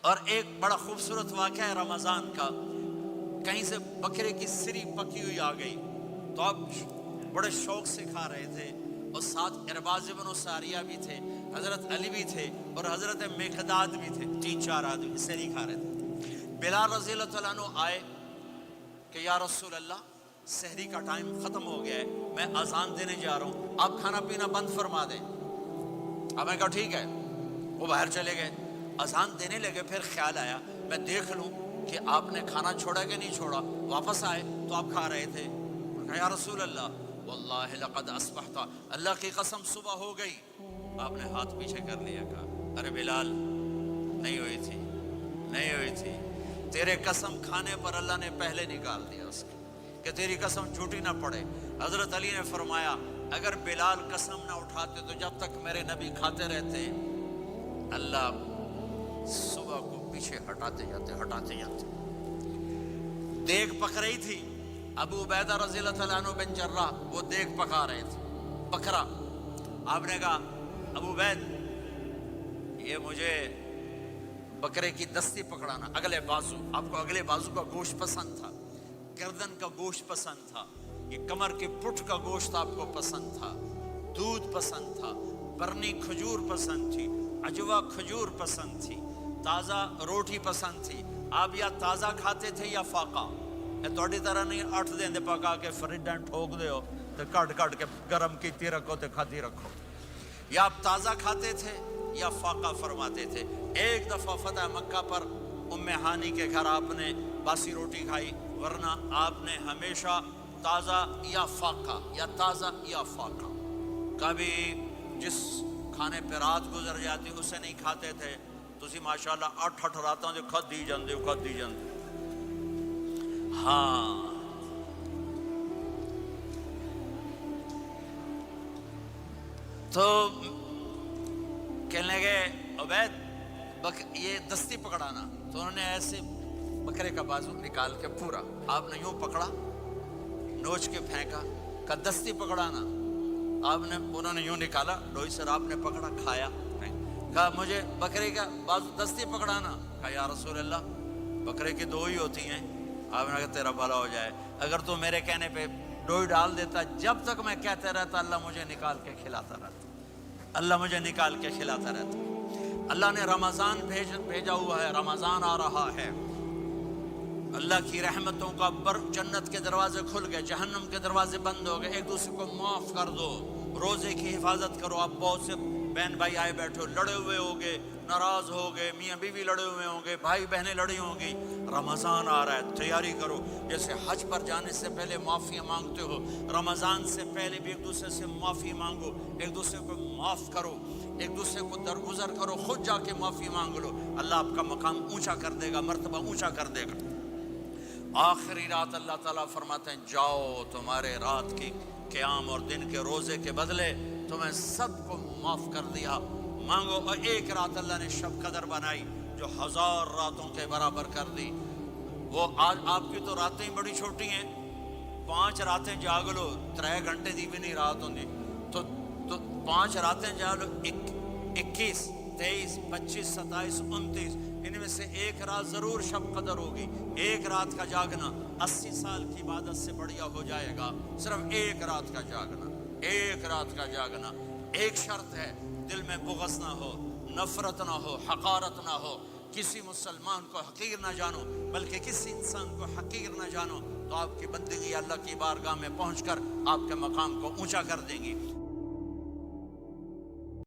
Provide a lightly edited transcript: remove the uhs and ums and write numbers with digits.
اور ایک بڑا خوبصورت واقعہ ہے رمضان کا، کہیں سے بکرے کی سری پکی ہوئی آ گئی تو آپ بڑے شوق سے کھا رہے تھے، اور ساتھ ارباز بن ساریہ بھی تھے، حضرت علی بھی تھے اور حضرت مقداد بھی تھے، 3-4 آدمی سری کھا رہے تھے۔ بلال رضی اللہ تعالیٰ عنہ آئے کہ یا رسول اللہ سحری کا ٹائم ختم ہو گیا ہے، میں اذان دینے جا رہا ہوں، آپ کھانا پینا بند فرما دیں۔ اب میں کہا ٹھیک ہے، وہ باہر چلے گئے، اذان دینے لگے، پھر خیال آیا میں دیکھ لوں کہ آپ نے کھانا چھوڑا کہ نہیں چھوڑا۔ واپس آئے تو آپ کھا رہے تھے، یا رسول اللہ واللہ لقد اصبحت، اللہ کی قسم صبح ہو گئی۔ آپ نے ہاتھ پیچھے کر لیا، کہا ارے بلال نہیں ہوئی تھی، نہیں ہوئی تھی، تیرے قسم کھانے پر اللہ نے پہلے نکال دیا اس کو کہ تیری قسم جھوٹی نہ پڑے۔ حضرت علی نے فرمایا اگر بلال قسم نہ اٹھاتے تو جب تک میرے نبی کھاتے رہتے اللہ صبح کو پیچھے ہٹاتے جاتے۔ دیگ پک رہی تھی، ابو عبیدہ رضی اللہ تعالیٰ عنہ بن جراح وہ دیگ پکا رہے تھے، بکرا۔ آپ نے کہا ابو عبید یہ مجھے بکرے کی دستی پکڑانا، اگلے بازو، آپ کو اگلے بازو کا گوشت پسند تھا، گردن کا گوشت پسند تھا، یہ کمر کے پٹھ کا گوشت آپ کو پسند تھا، دودھ پسند تھا، برنی کھجور پسند تھی، عجوا کھجور پسند تھی، تازہ روٹی پسند تھی۔ آپ یا تازہ کھاتے تھے یا فاقہ، تھوڑی طرح نہیں 8 دن دے پکا کے فریڈاں ٹھوک دے ہو تو کٹ کے گرم کیتی رکھو تو کھاتی رکھو، یا آپ تازہ کھاتے تھے یا فاقہ فرماتے تھے۔ ایک دفعہ فتح مکہ پر ام ہانی کے گھر آپ نے باسی روٹی کھائی، ورنہ آپ نے ہمیشہ تازہ یا فاقہ یا تازہ یا فاقہ، کبھی جس کھانے پہ رات گزر جاتی اسے نہیں کھاتے تھے۔ تسی ماشاءاللہ 8 راتوں جو کھدی جاندے ہاں۔ تو کہنے لگے عبید یہ دستی پکڑانا، تو انہوں نے ایسے بکرے کا بازو نکال کے پورا آپ نے یوں پکڑا، نوچ کے پھینکا، کہا دستی پکڑانا، انہوں نے یوں نکالا لوئی سر، آپ نے پکڑا کھایا، کہا مجھے بکرے کا بازو دستی پکڑانا، کہا یا رسول اللہ بکرے کی 2 ہی ہوتی ہیں۔ آپ نے کہا تیرا بھلا ہو جائے، اگر تو میرے کہنے پہ ڈوئی ڈال دیتا، جب تک میں کہتے رہتا اللہ مجھے نکال کے کھلاتا رہتا، اللہ مجھے نکال کے کھلاتا رہتا۔ اللہ نے رمضان بھیجا ہوا ہے، رمضان آ رہا ہے، اللہ کی رحمتوں کا جنت کے دروازے کھل گئے، جہنم کے دروازے بند ہو گئے، ایک دوسرے کو معاف کر دو، روزے کی حفاظت کرو۔ آپ بہت سے بہن بھائی آئے بیٹھے ہو، لڑے ہوئے ہوگے، ناراض ہوگے، میاں بیوی لڑے ہوئے ہوں گے، بھائی بہنیں لڑی ہوں گی، رمضان آ رہا ہے، تیاری کرو۔ جیسے حج پر جانے سے پہلے معافی مانگتے ہو، رمضان سے پہلے بھی ایک دوسرے سے معافی مانگو، ایک دوسرے کو معاف کرو، ایک دوسرے کو درگزر کرو، خود جا کے معافی مانگ لو، اللہ آپ کا مقام اونچا کر دے گا، مرتبہ اونچا کر دے گا۔ آخری رات اللہ تعالیٰ فرماتے ہیں جاؤ، تمہارے رات کی قیام اور دن کے روزے کے بدلے تمہیں سب کو معاف کر دیا، مانگو۔ اور ایک رات اللہ نے شب قدر بنائی جو 1000 راتوں کے برابر کر دی۔ وہ آج آپ کی تو راتیں بڑی چھوٹی ہیں، 5 راتیں جاگ لو، 3 گھنٹے دی بھی نہیں رات ہوندی، تو 5 راتیں جاگ لو، 21 23 25 27 29، ان میں سے ایک رات ضرور شب قدر ہوگی۔ ایک رات کا جاگنا 80 سال کی عبادت سے بڑھیا ہو جائے گا، صرف ایک رات کا جاگنا، ایک رات کا جاگنا۔ ایک شرط ہے، دل میں بغض نہ ہو، نفرت نہ ہو، حقارت نہ ہو، کسی مسلمان کو حقیر نہ جانو، بلکہ کسی انسان کو حقیر نہ جانو، تو آپ کی بندگی اللہ کی بارگاہ میں پہنچ کر آپ کے مقام کو اونچا کر دیں گی۔